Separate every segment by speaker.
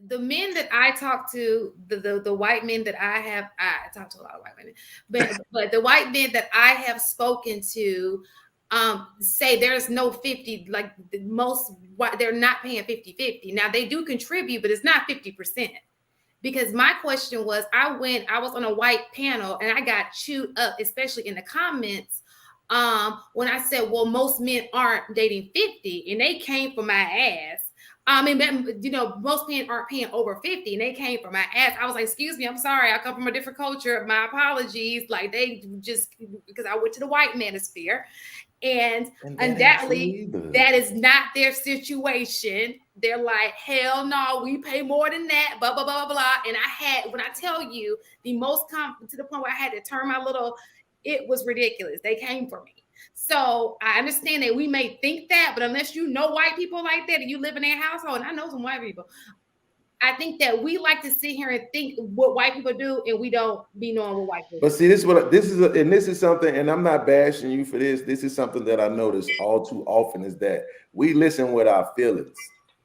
Speaker 1: the men that I talk to, the white men that I talk to a lot of white women, but the white men that I have spoken to say there's no 50, like most, they're not paying 50-50. Now they do contribute, but it's not 50%. Because my question was, I was on a white panel and I got chewed up, especially in the comments, when I said, well, most men aren't dating 50, and they came for my ass. I mean, most men aren't paying over 50, and they came for my ass. I was like, excuse me, I'm sorry. I come from a different culture. My apologies. Like, they just, because I went to the white manosphere. And undoubtedly, that is not their situation. They're like, hell no, we pay more than that, blah, blah, blah, blah. And when I tell you, to the point where I had to turn my little, it was ridiculous. They came for me. So I understand that we may think that, but unless you know white people like that and you live in their household, and I know some white people, I think that we like to sit here and think what white people do, and we don't be knowing what white people do.
Speaker 2: But see, this is something, and I'm not bashing you for this. This is something that I notice all too often, is that we listen with our feelings,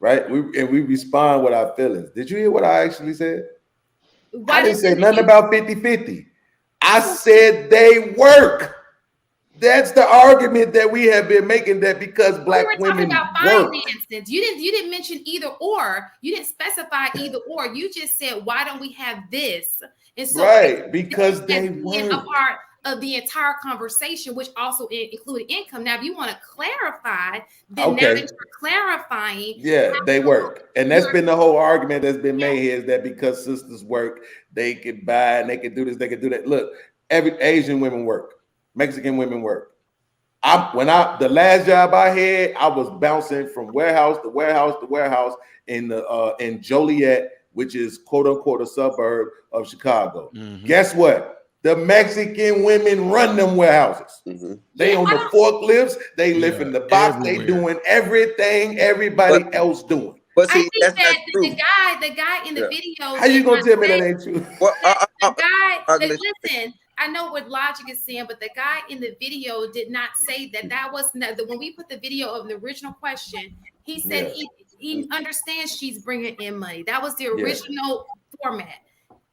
Speaker 2: right? We respond with our feelings. Did you hear what I actually said? I didn't say nothing about 50-50. I said they work. That's the argument that we have been making, that because black women
Speaker 1: about
Speaker 2: work.
Speaker 1: Finances. You didn't mention either or. You didn't specify either or. You just said, why don't we have this? And so
Speaker 2: right, because they work.
Speaker 1: A part of the entire conversation, which also included income. Now, if you want to clarify, then now that you're clarifying,
Speaker 2: yeah, they work, and that's been the whole argument that's been made here, is that because sisters work, they can buy and they can do this, they can do that. Look, every Asian women work. Mexican women work. The last job I had, I was bouncing from warehouse to warehouse to warehouse in Joliet, which is quote unquote a suburb of Chicago. Mm-hmm. Guess what? The Mexican women run them warehouses. Mm-hmm. They on the forklifts, they lifting the box, everywhere. They doing everything everybody else doing.
Speaker 1: But see, I think that the guy in the video.
Speaker 2: How you gonna tell me that ain't true?
Speaker 1: Well, listen. I know what Logic is saying, but the guy in the video did not say that. That was not when we put the video of the original question. He said he understands she's bringing in money. That was the original format.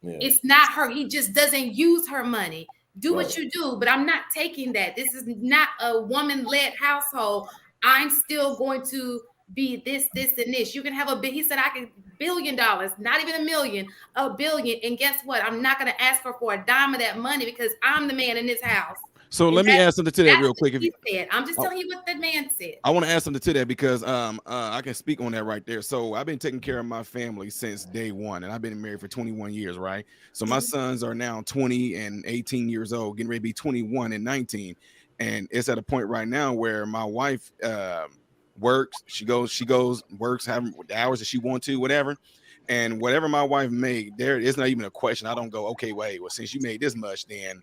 Speaker 1: Yeah. It's not her. He just doesn't use her money. Do what you do, but I'm not taking that. This is not a woman-led household. I'm still going to be this, and this. You can have he said I can $1 billion, not even $1 million, $1 billion. And guess what? I'm not going to ask her for a dime of that money because I'm the man in this house.
Speaker 3: So let me add something to that real quick.
Speaker 1: I'm just telling you what the man said.
Speaker 3: I want to add something to that because I can speak on that right there. So I've been taking care of my family since day one, and I've been married for 21 years, right? So my sons are now 20 and 18 years old, getting ready to be 21 and 19. And it's at a point right now where my wife works, she goes, works, having the hours that she wants to, whatever. And whatever my wife made, it's not even a question. I don't go, okay, well, since you made this much, then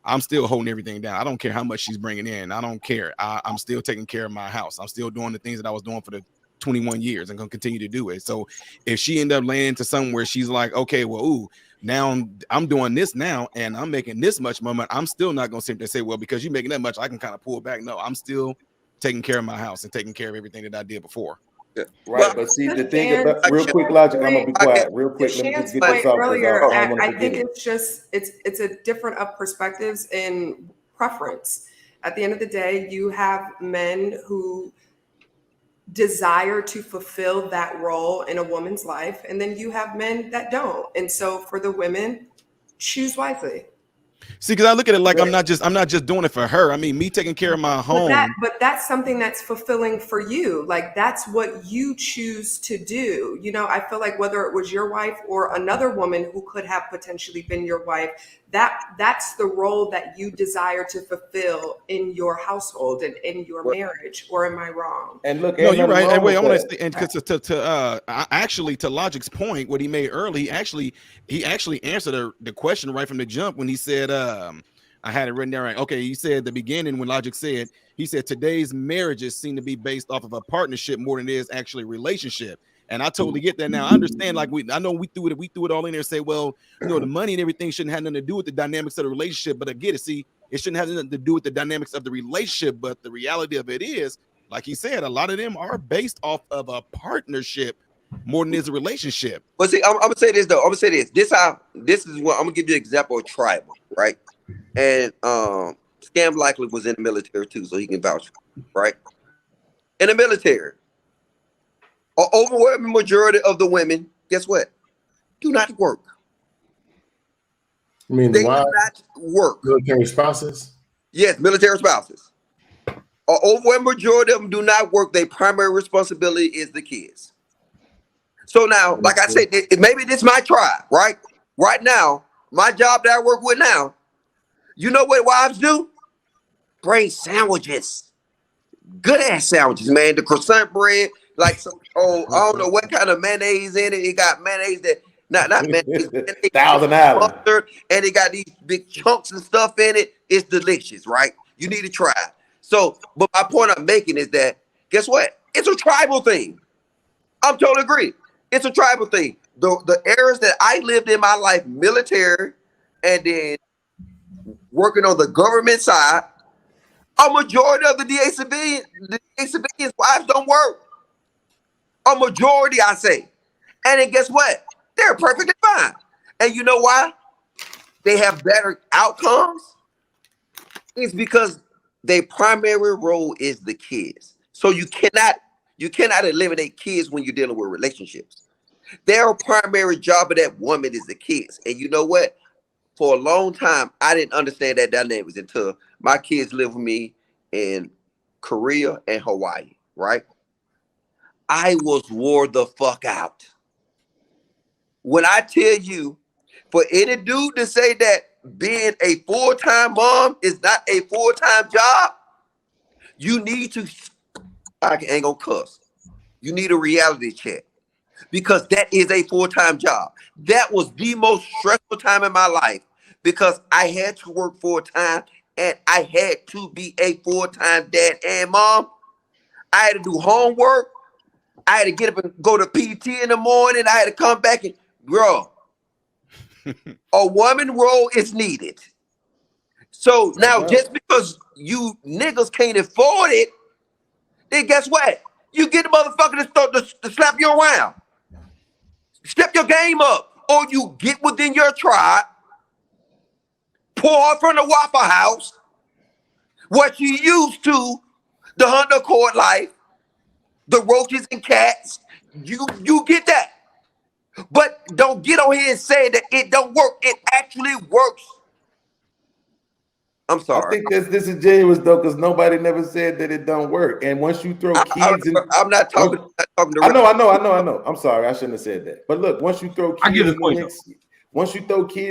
Speaker 3: I'm still holding everything down. I don't care how much she's bringing in. I don't care. I'm still taking care of my house. I'm still doing the things that I was doing for the 21 years and going to continue to do it. So if she end up landing to somewhere, she's like, okay, well, now I'm doing this now and I'm making this much money. I'm still not going to sit there and say, well, because you're making that much, I can kind of pull back. No, I'm still taking care of my house and taking care of everything that I did before.
Speaker 2: Yeah. Right, well, but see the thing about real quick, Logic. I'm gonna be quiet, real quick. Let me just get this off.
Speaker 4: Earlier, I think it's just it's a different of perspectives in preference. At the end of the day, you have men who desire to fulfill that role in a woman's life, and then you have men that don't. And so, for the women, choose wisely.
Speaker 3: See, because I look at it like I'm not just doing it for her. I mean, me taking care of my home.
Speaker 4: But that's something that's fulfilling for you. Like that's what you choose to do. You know, I feel like whether it was your wife or another woman who could have potentially been your wife, that's the role that you desire to fulfill in your household and in your marriage. Or am I wrong?
Speaker 3: And look, no, you're right. And wait, I want to, and because actually to Logic's point, what he made early, he actually answered the question right from the jump when he said, I had it written down right. Okay, he said at the beginning when Logic said, he said today's marriages seem to be based off of a partnership more than it is actually a relationship. And I totally get that now. I understand, like I know we threw it all in there and say, well, you know, the money and everything shouldn't have nothing to do with the dynamics of the relationship. But I get it. See, it shouldn't have nothing to do with the dynamics of the relationship. But the reality of it is, like he said, a lot of them are based off of a partnership more than there's a relationship.
Speaker 5: But see, I'm gonna say this though. I'm gonna say this. This is what I'm gonna give you an example of tribal, right? And Scam likely was in the military too, so he can vouch, right? In the military, an overwhelming majority of the women, guess what? Do not work.
Speaker 6: I mean,
Speaker 5: They do
Speaker 6: why
Speaker 5: not work.
Speaker 6: military spouses?
Speaker 5: Yes, military spouses. An overwhelming majority of them do not work. Their primary responsibility is the kids. So now, like I said, maybe this is my tribe, right? Right now, my job that I work with now, you know what wives do? Bring sandwiches. Good ass sandwiches, man. The croissant bread, like some, I don't know what kind of mayonnaise in it. It got mayonnaise that, not mayonnaise,
Speaker 2: Thousand Island.
Speaker 5: mustard, and it got these big chunks and stuff in it. It's delicious, right? You need to try it. So, but my point I'm making is that, guess what? It's a tribal thing. I'm totally agree. It's a tribal thing. The eras that I lived in my life, military, and then working on the government side, a majority of the DA civilians' wives don't work. A majority, I say. And then guess what? They're perfectly fine. And you know why? They have better outcomes. It's because their primary role is the kids. So you cannot eliminate kids when you're dealing with relationships. Their primary job of that woman is the kids. And you know what? For a long time, I didn't understand that dynamics until my kids lived with me in Korea and Hawaii, right? I was wore the fuck out. When I tell you, for any dude to say that being a full-time mom is not a full-time job, you need to, I ain't gonna cuss. You need a reality check. Because that is a full-time job. That was the most stressful time in my life because I had to work full-time and I had to be a full-time dad and mom. I had to do homework. I had to get up and go to PT in the morning. I had to come back and, girl, a woman role is needed. So now just because you niggas can't afford it, then guess what? You get the motherfucker to slap you around. Step your game up, or you get within your tribe, pour from the Waffle House, what you used to, the Honda Accord life, the roaches and cats. You get that. But don't get on here and say that it don't work. It actually works. I'm sorry.
Speaker 2: I think that's disingenuous though, because nobody never said that it don't work. And once you throw kids in,
Speaker 5: I'm not talking to
Speaker 2: I know. I'm sorry, I shouldn't have said that. But look, once you throw kids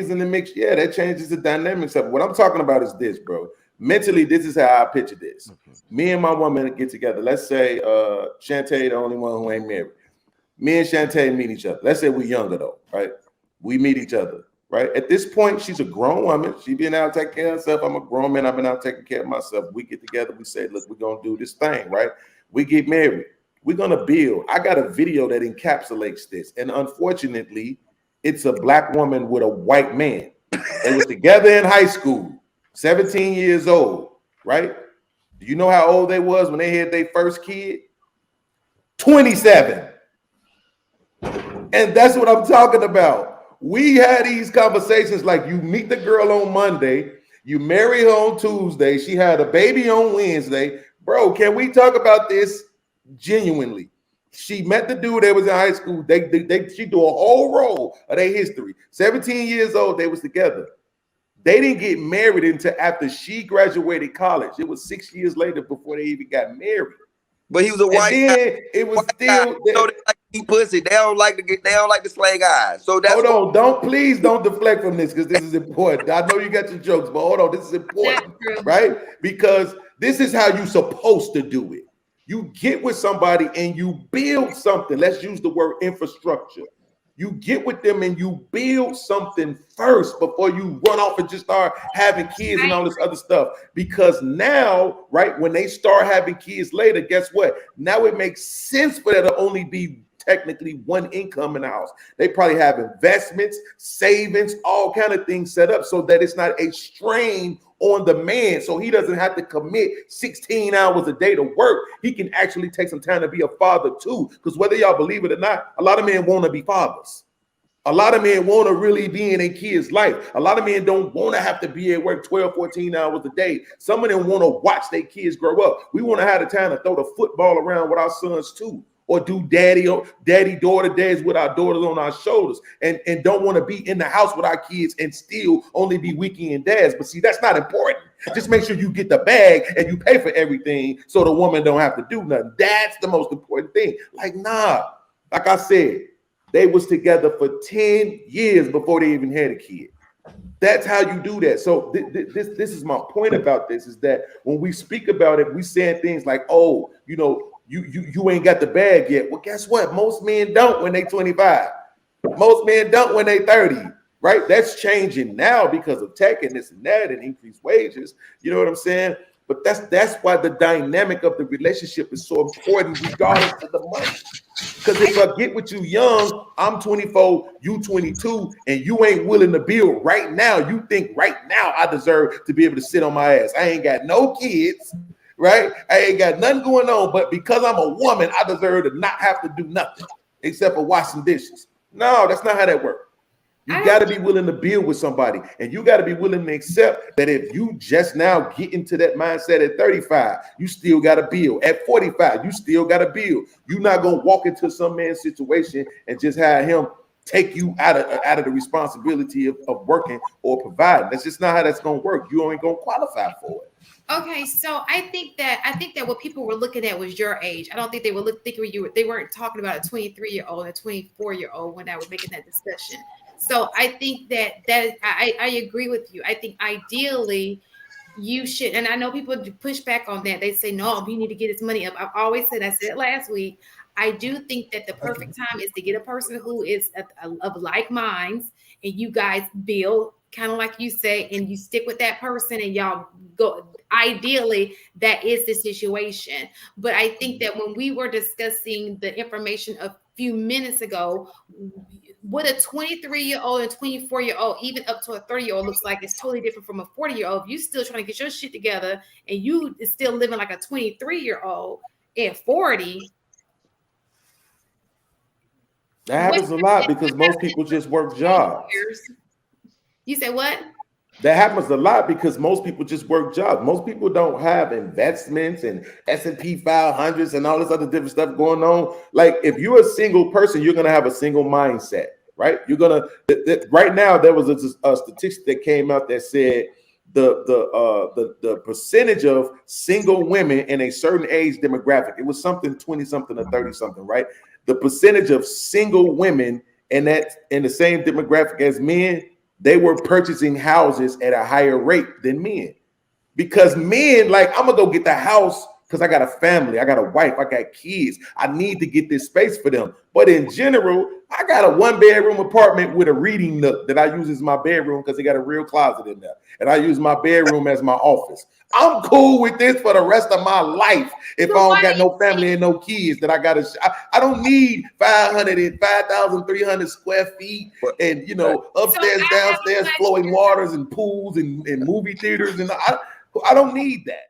Speaker 2: in the mix, yeah, that changes the dynamics of it. What I'm talking about is this, bro. Mentally, this is how I picture this. Me and my woman get together. Let's say Shantae, the only one who ain't married. Me and Shantae meet each other. Let's say we're younger though, right? We meet each other. Right at this point, she's a grown woman. She been out taking care of herself. I'm a grown man. I've been out taking care of myself. We get together. We say, look, we're gonna do this thing, right? We get married. We're gonna build. I got a video that encapsulates this, and unfortunately, it's a black woman with a white man. They was together in high school, 17 years old, right? Do you know how old they was when they had their first kid? 27. And that's what I'm talking about. We had these conversations like you meet the girl on Monday, you marry her on Tuesday, she had a baby on Wednesday. Bro, can we talk about this genuinely? She met the dude that was in high school. She do a whole roll of their history. 17 years old, they was together. They didn't get married until after she graduated college. It was 6 years later before they even got married.
Speaker 5: But he was a white guy.
Speaker 2: It was still.
Speaker 5: So they like to eat pussy. They don't like to slay guys. So that's
Speaker 2: hold on. Please don't deflect from this because this is important. I know you got your jokes, but hold on. This is important, right? Because this is how you're supposed to do it. You get with somebody and you build something. Let's use the word infrastructure. You get with them and you build something first before you run off and just start having kids and all this other stuff. Because now, right, when they start having kids later, guess what? Now it makes sense for there to only be technically one income in the house. They probably have investments, savings, all kind of things set up so that it's not a strain on the man, so he doesn't have to commit 16 hours a day to work. He can actually take some time to be a father too, because whether y'all believe it or not, a lot of men want to be fathers. A lot of men want to really be in a kid's life. A lot of men don't want to have to be at work 12, 14 hours a day. Some of them want to watch their kids grow up. We want to have the time to throw the football around with our sons too, or do daddy-daughter days with our daughters on our shoulders, and don't want to be in the house with our kids and still only be weekend dads. But see, that's not important. Just make sure you get the bag and you pay for everything so the woman don't have to do nothing. That's the most important thing. Like, nah, like I said, they was together for 10 years before they even had a kid. That's how you do that. So this is my point about this, is that when we speak about it, we saying things like, oh, you know, you ain't got the bag yet. Well, guess what? Most men don't when they 25. Most men don't when they 30, right? That's changing now because of tech and this and that and increased wages. You know what I'm saying? But that's why the dynamic of the relationship is so important regardless of the money. Because if I get with you young, I'm 24, you 22, and you ain't willing to build right now, you think right now I deserve to be able to sit on my ass. I ain't got no kids, right? I ain't got nothing going on, but because I'm a woman, I deserve to not have to do nothing except for wash some dishes. No, that's not how that works. You got to be willing to build with somebody, and you got to be willing to accept that if you just now get into that mindset at 35, you still got to build. At 45, you still got to build. You're not going to walk into some man's situation and just have him take you out of the responsibility of working or providing. That's just not how that's going to work. You ain't going to qualify for it.
Speaker 1: Okay, so I think that what people were looking at was your age. I don't think they were thinking they weren't talking about a 23-year-old and a 24-year-old when I was making that discussion. So I think that I agree with you. I think ideally you should, and I know people push back on that. They say, no, you need to get his money up. I've always said, I said it last week, I do think that the perfect time is to get a person who is of like minds, and you guys build kind of like you say, and you stick with that person and y'all go. Ideally, that is the situation. But I think that when we were discussing the information a few minutes ago, what a 23-year-old and 24-year-old, even up to a 30-year-old looks like, is totally different from a 40-year-old. If you still trying to get your shit together and you is still living like a 23-year-old at 40.
Speaker 2: That happens a lot because most people just work jobs.
Speaker 1: You say what?
Speaker 2: That happens a lot because most people just work jobs. Most people don't have investments and S&P 500s and all this other different stuff going on. Like, if you're a single person, you're going to have a single mindset, right? You're going to, right now, there was a statistic that came out that said the percentage of single women in a certain age demographic, it was something 20-something or 30-something, right? The percentage of single women in the same demographic as men, they were purchasing houses at a higher rate than men, because men, like, I'm gonna go get the house because I got a family, I got a wife, I got kids. I need to get this space for them. But in general, I got a 1-bedroom apartment with a reading nook that I use as my bedroom because they got a real closet in there. And I use my bedroom as my office. I'm cool with this for the rest of my life if I don't got no family and no kids that I got to. I don't need 5,300 square feet and, you know, upstairs, downstairs, flowing waters and pools and movie theaters. And I don't need that.